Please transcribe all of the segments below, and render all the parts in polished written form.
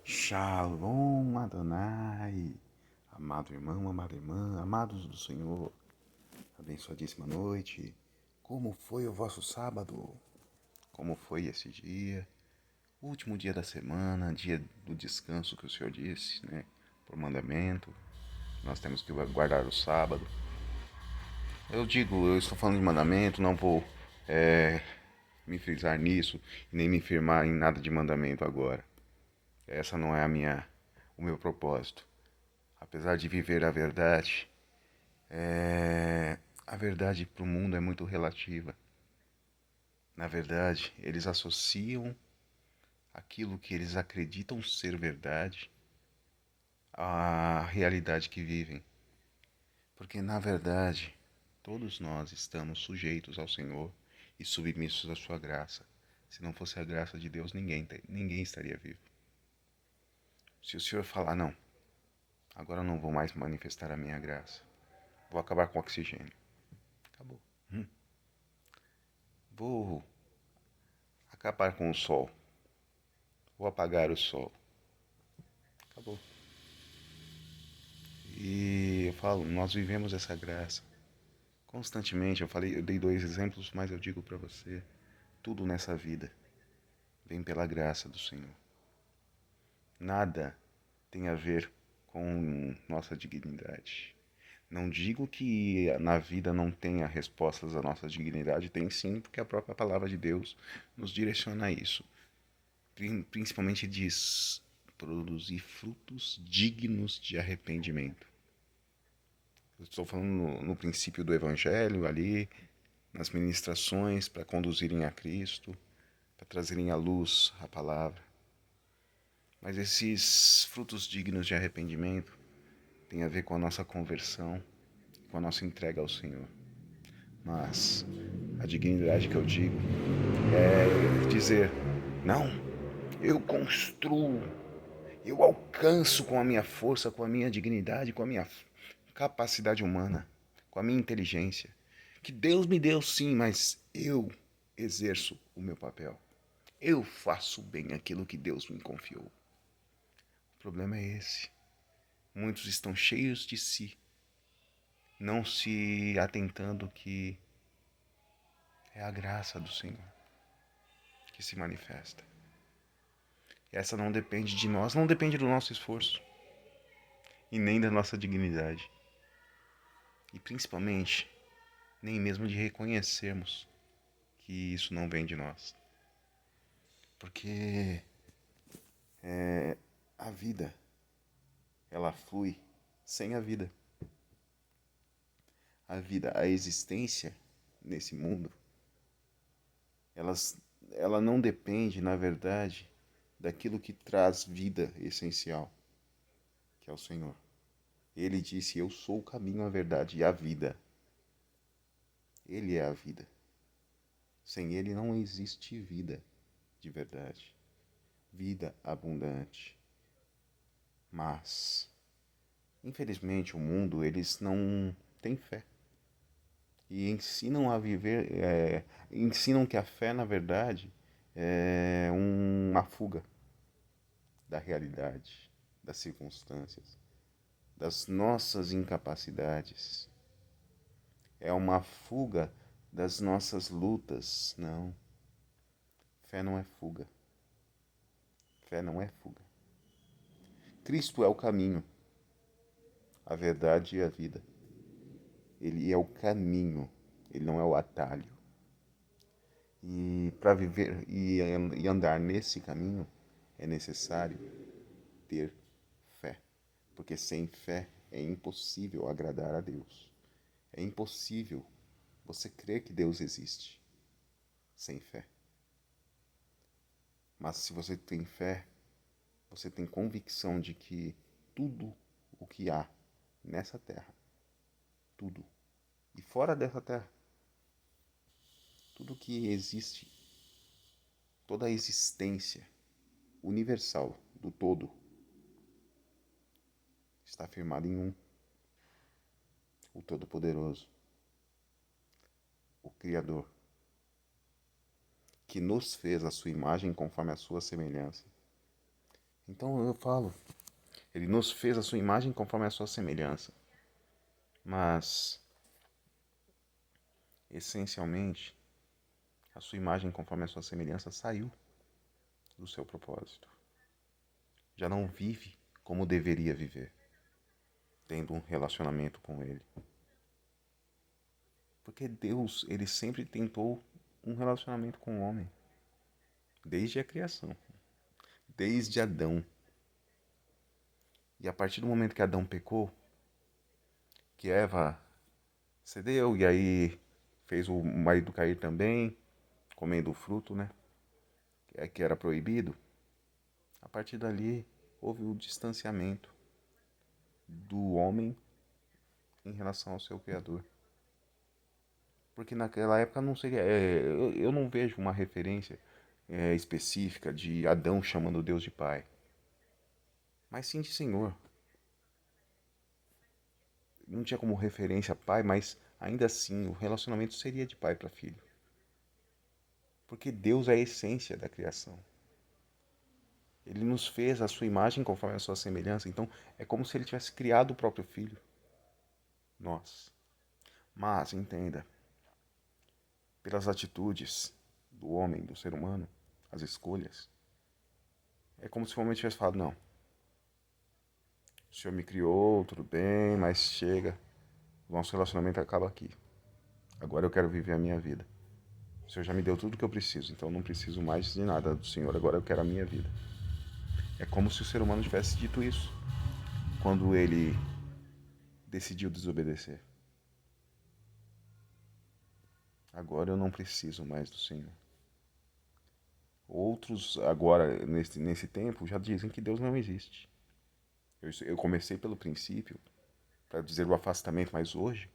Shalom Adonai, amado irmão, amada irmã, amados do Senhor, abençoadíssima noite. Como foi o vosso sábado? Como foi esse dia? Último dia da semana, dia do descanso que o Senhor disse, né? Por mandamento, nós temos que guardar o sábado. Eu estou falando de mandamento, não vou me frisar nisso, nem me firmar em nada de mandamento agora. Essa não é o meu propósito. Apesar de viver a verdade, a verdade para o mundo é muito relativa. Na verdade, eles associam aquilo que eles acreditam ser verdade à realidade que vivem. Porque, na verdade, todos nós estamos sujeitos ao Senhor e submissos à sua graça. Se não fosse a graça de Deus, ninguém estaria vivo. Se o Senhor falar, não, agora eu não vou mais manifestar a minha graça, vou acabar com o oxigênio. Acabou. Vou acabar com o sol. Vou apagar o sol. Acabou. E eu falo, nós vivemos essa graça constantemente. Eu dei dois exemplos, mas eu digo para você, tudo nessa vida vem pela graça do Senhor. Nada tem a ver com nossa dignidade. Não digo que na vida não tenha respostas à nossa dignidade, tem sim, porque a própria palavra de Deus nos direciona a isso. Principalmente diz produzir frutos dignos de arrependimento. Eu estou falando no princípio do Evangelho ali, nas ministrações para conduzirem a Cristo, para trazerem à luz a palavra. Mas esses frutos dignos de arrependimento têm a ver com a nossa conversão, com a nossa entrega ao Senhor. Mas a dignidade que eu digo é dizer, não, eu construo, eu alcanço com a minha força, com a minha dignidade, com a minha capacidade humana, com a minha inteligência. Que Deus me deu sim, mas eu exerço o meu papel. Eu faço bem aquilo que Deus me confiou. O problema é esse. Muitos estão cheios de si, não se atentando que é a graça do Senhor que se manifesta. E essa não depende de nós, não depende do nosso esforço e nem da nossa dignidade. E principalmente, nem mesmo de reconhecermos que isso não vem de nós. Porque a vida, ela flui sem a vida. A vida, a existência nesse mundo, ela não depende, na verdade, daquilo que traz vida essencial, que é o Senhor. Ele disse, eu sou o caminho, a verdade e a vida. Ele é a vida. Sem ele não existe vida de verdade. Vida abundante. Mas, infelizmente, o mundo, eles não têm fé. E ensinam a viver, ensinam que a fé, na verdade, é uma fuga da realidade, das circunstâncias, das nossas incapacidades. É uma fuga das nossas lutas. Não. Fé não é fuga. Fé não é fuga. Cristo é o caminho, a verdade e a vida. Ele é o caminho, ele não é o atalho. E para viver e andar nesse caminho é necessário ter fé, porque sem fé é impossível agradar a Deus. É impossível você crer que Deus existe sem fé. Mas se você tem fé, você tem convicção de que tudo o que há nessa terra, tudo, e fora dessa terra, tudo que existe, toda a existência universal do todo, está firmada em um, o Todo-Poderoso, o Criador, que nos fez a sua imagem conforme a sua semelhança. Então eu falo, ele nos fez a sua imagem conforme a sua semelhança. Mas, essencialmente, a sua imagem conforme a sua semelhança saiu do seu propósito. Já não vive como deveria viver, tendo um relacionamento com ele. Porque Deus, ele sempre tentou um relacionamento com o homem, desde a criação, desde Adão. E a partir do momento que Adão pecou, que Eva cedeu e aí fez o marido cair também, comendo o fruto, né? Que era proibido. A partir dali houve o distanciamento do homem em relação ao seu Criador. Porque naquela época não seria. Eu não vejo uma referência específica de Adão chamando Deus de pai, mas sim de Senhor. Não tinha como referência pai, mas ainda assim o relacionamento seria de pai para filho. Porque Deus é a essência da criação. Ele nos fez a sua imagem conforme a sua semelhança. Então é como se ele tivesse criado o próprio filho. Nós. Mas, entenda, pelas atitudes do homem, do ser humano, as escolhas, é como se o homem tivesse falado, não, o senhor me criou, tudo bem, mas chega, o nosso relacionamento acaba aqui. Agora eu quero viver a minha vida. O senhor já me deu tudo o que eu preciso, então eu não preciso mais de nada do senhor, agora eu quero a minha vida. É como se o ser humano tivesse dito isso quando ele decidiu desobedecer. Agora eu não preciso mais do Senhor. Outros, agora, nesse tempo, já dizem que Deus não existe. Eu comecei pelo princípio, para dizer o afastamento, mas hoje,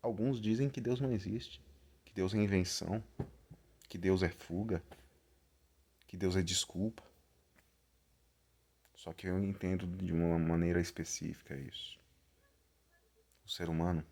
alguns dizem que Deus não existe, que Deus é invenção, que Deus é fuga, que Deus é desculpa. Só que eu entendo de uma maneira específica isso. O ser humano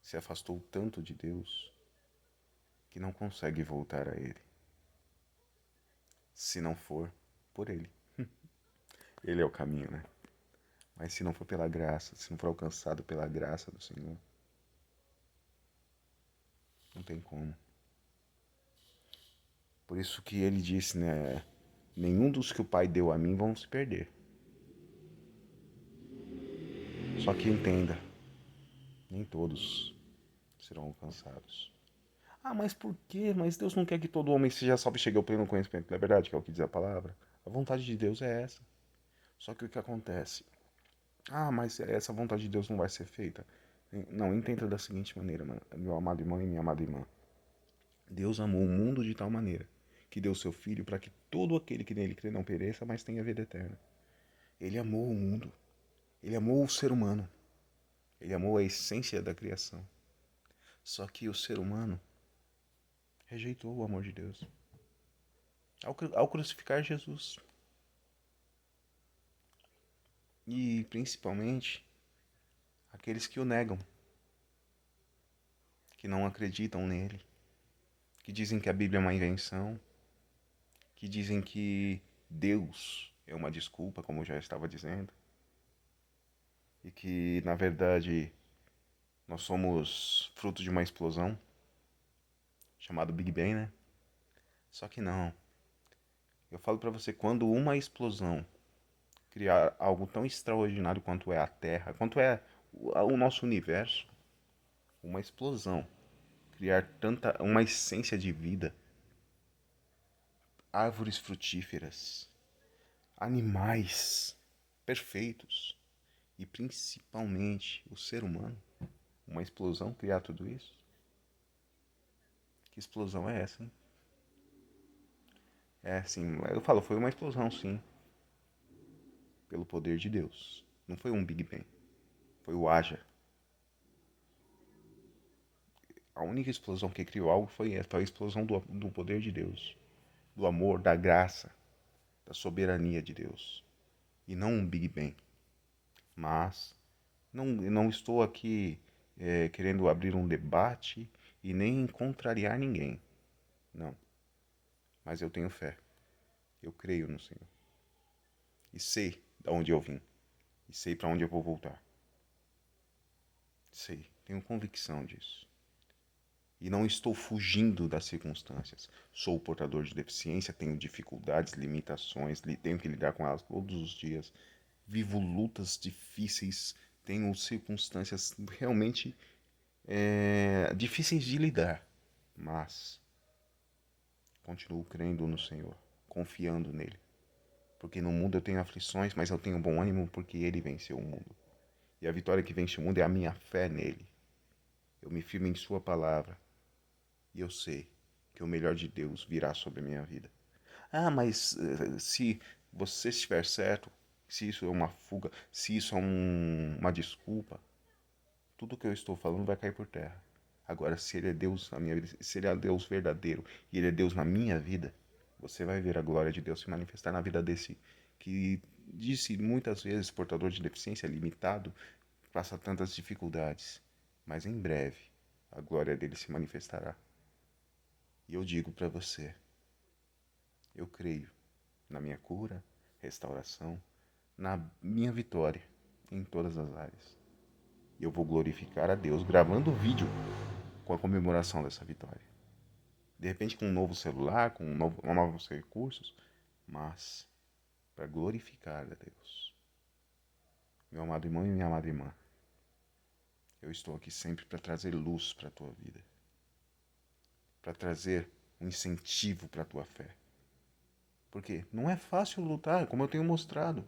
se afastou tanto de Deus que não consegue voltar a Ele, se não for por Ele. Ele é o caminho, né? Mas se não for pela graça, se não for alcançado pela graça do Senhor, não tem como. Por isso que ele disse, né? Nenhum dos que o Pai deu a mim vão se perder. Só que entenda, nem todos serão alcançados. Ah, mas por quê? Mas Deus não quer que todo homem seja salvo e chegue ao pleno conhecimento da verdade, que é o que diz a palavra. A vontade de Deus é essa. Só que o que acontece? Ah, mas essa vontade de Deus não vai ser feita. Não, entenda da seguinte maneira, meu amado irmão e minha amada irmã. Deus amou o mundo de tal maneira que deu seu Filho para que todo aquele que nele crê não pereça, mas tenha vida eterna. Ele amou o mundo. Ele amou o ser humano. Ele amou a essência da criação. Só que o ser humano rejeitou o amor de Deus ao crucificar Jesus. E principalmente aqueles que o negam, que não acreditam nele, que dizem que a Bíblia é uma invenção, que dizem que Deus é uma desculpa, como eu já estava dizendo, e que, na verdade, nós somos fruto de uma explosão chamada Big Bang, né? Só que não. Eu falo pra você, quando uma explosão criar algo tão extraordinário quanto é a Terra, quanto é o nosso universo, uma explosão, criar uma essência de vida, árvores frutíferas, animais perfeitos e principalmente o ser humano, uma explosão criar tudo isso? Que explosão é essa, hein? É, sim, eu falo, foi uma explosão, sim, pelo poder de Deus. Não foi um Big Bang, foi o Haja. A única explosão que criou algo foi a explosão do poder de Deus, do amor, da graça, da soberania de Deus. E não um Big Bang. Mas não estou aqui querendo abrir um debate e nem contrariar ninguém. Não. Mas eu tenho fé. Eu creio no Senhor. E sei de onde eu vim. E sei para onde eu vou voltar. Sei, tenho convicção disso. E não estou fugindo das circunstâncias. Sou portador de deficiência, tenho dificuldades, limitações, tenho que lidar com elas todos os dias. Vivo lutas difíceis, tenho circunstâncias realmente difíceis de lidar. Mas continuo crendo no Senhor, confiando nele. Porque no mundo eu tenho aflições, mas eu tenho bom ânimo porque ele venceu o mundo. E a vitória que vence o mundo é a minha fé nele. Eu me firmo em sua palavra. E eu sei que o melhor de Deus virá sobre a minha vida. Ah, mas se você estiver certo, se isso é uma fuga, se isso é uma desculpa, tudo que eu estou falando vai cair por terra. Agora, se ele é Deus na minha vida, se ele é Deus verdadeiro e ele é Deus na minha vida, você vai ver a glória de Deus se manifestar na vida desse que disse muitas vezes portador de deficiência limitado, passa tantas dificuldades, mas em breve a glória dele se manifestará. E eu digo para você, eu creio na minha cura, restauração, na minha vitória em todas as áreas. E eu vou glorificar a Deus gravando o vídeo com a comemoração dessa vitória. De repente com um novo celular, com novos recursos, mas para glorificar a Deus. Meu amado irmão e minha amada irmã, eu estou aqui sempre para trazer luz para a tua vida, para trazer um incentivo para a tua fé. Porque não é fácil lutar, como eu tenho mostrado.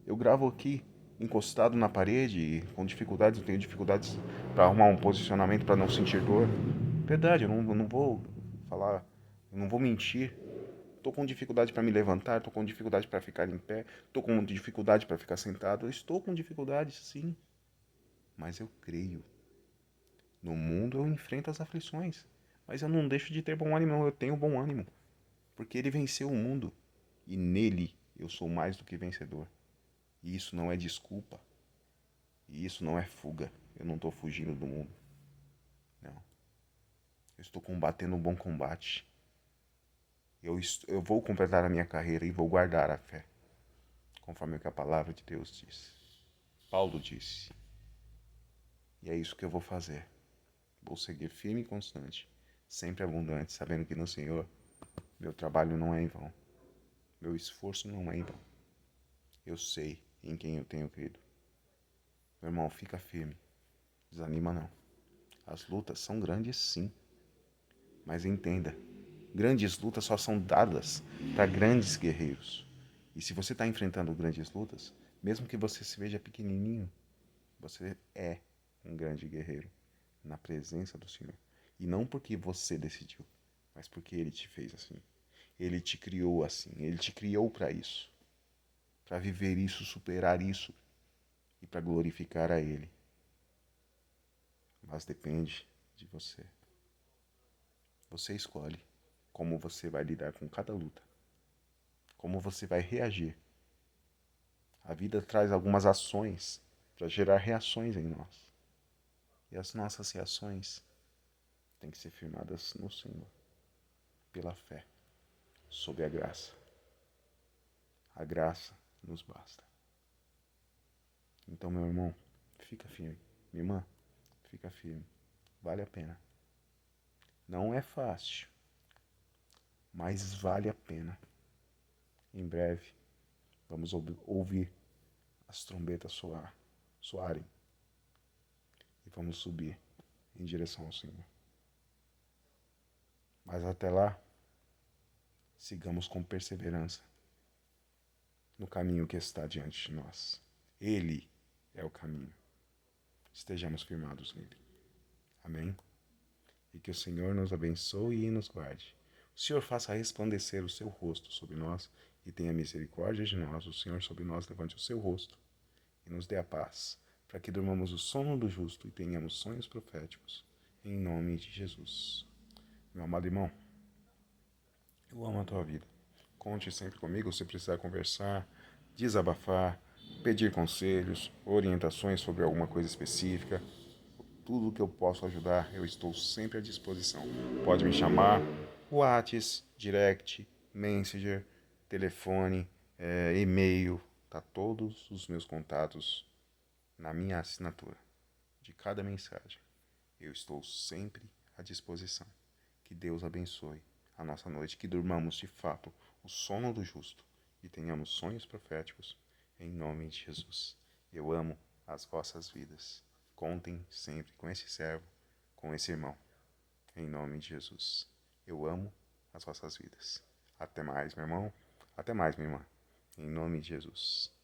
Eu gravo aqui encostado na parede, com dificuldades, eu tenho dificuldades para arrumar um posicionamento para não sentir dor. Verdade, eu não vou falar, eu não vou mentir. Estou com dificuldade para me levantar, estou com dificuldade para ficar em pé, estou com dificuldade para ficar sentado. Eu estou com dificuldade, sim. Mas eu creio. No mundo eu enfrento as aflições. Mas eu não deixo de ter bom ânimo, eu tenho bom ânimo. Porque ele venceu o mundo. E nele eu sou mais do que vencedor. E isso não é desculpa. E isso não é fuga. Eu não estou fugindo do mundo. Não. Eu estou combatendo um bom combate. Eu vou completar a minha carreira e vou guardar a fé. Conforme o que a palavra de Deus diz. Paulo disse. E é isso que eu vou fazer. Vou seguir firme e constante. Sempre abundante, sabendo que no Senhor meu trabalho não é em vão. Meu esforço não é em vão. Eu sei em quem eu tenho crido. Meu irmão, fica firme. Desanima não. As lutas são grandes, sim. Mas entenda, grandes lutas só são dadas para grandes guerreiros. E se você está enfrentando grandes lutas, mesmo que você se veja pequenininho, você é um grande guerreiro na presença do Senhor. E não porque você decidiu, mas porque Ele te fez assim. Ele te criou assim. Ele te criou para isso. Para viver isso, superar isso e para glorificar a Ele. Mas depende de você. Você escolhe como você vai lidar com cada luta. Como você vai reagir. A vida traz algumas ações para gerar reações em nós. E as nossas reações têm que ser firmadas no Senhor, pela fé, sob a graça. A graça nos basta. Então, meu irmão, fica firme. Minha irmã, fica firme. Vale a pena. Não é fácil, mas vale a pena. Em breve, vamos ouvir as trombetas soarem e vamos subir em direção ao Senhor. Mas até lá, sigamos com perseverança no caminho que está diante de nós. Ele é o caminho. Estejamos firmados nele. Amém? E que o Senhor nos abençoe e nos guarde. O Senhor faça resplandecer o seu rosto sobre nós e tenha misericórdia de nós. O Senhor sobre nós levante o seu rosto e nos dê a paz, para que dormamos o sono do justo e tenhamos sonhos proféticos. Em nome de Jesus. Meu amado irmão, eu amo a tua vida. Conte sempre comigo se precisar conversar, desabafar, pedir conselhos, orientações sobre alguma coisa específica. Tudo que eu posso ajudar, eu estou sempre à disposição. Pode me chamar, WhatsApp, direct, Messenger, telefone, e-mail. colocar todos os meus contatos na minha assinatura de cada mensagem. Eu estou sempre à disposição. Que Deus abençoe a nossa noite, que durmamos de fato o sono do justo e tenhamos sonhos proféticos, em nome de Jesus. Eu amo as vossas vidas. Contem sempre com esse servo, com esse irmão, em nome de Jesus. Eu amo as vossas vidas. Até mais, meu irmão. Até mais, minha irmã. Em nome de Jesus.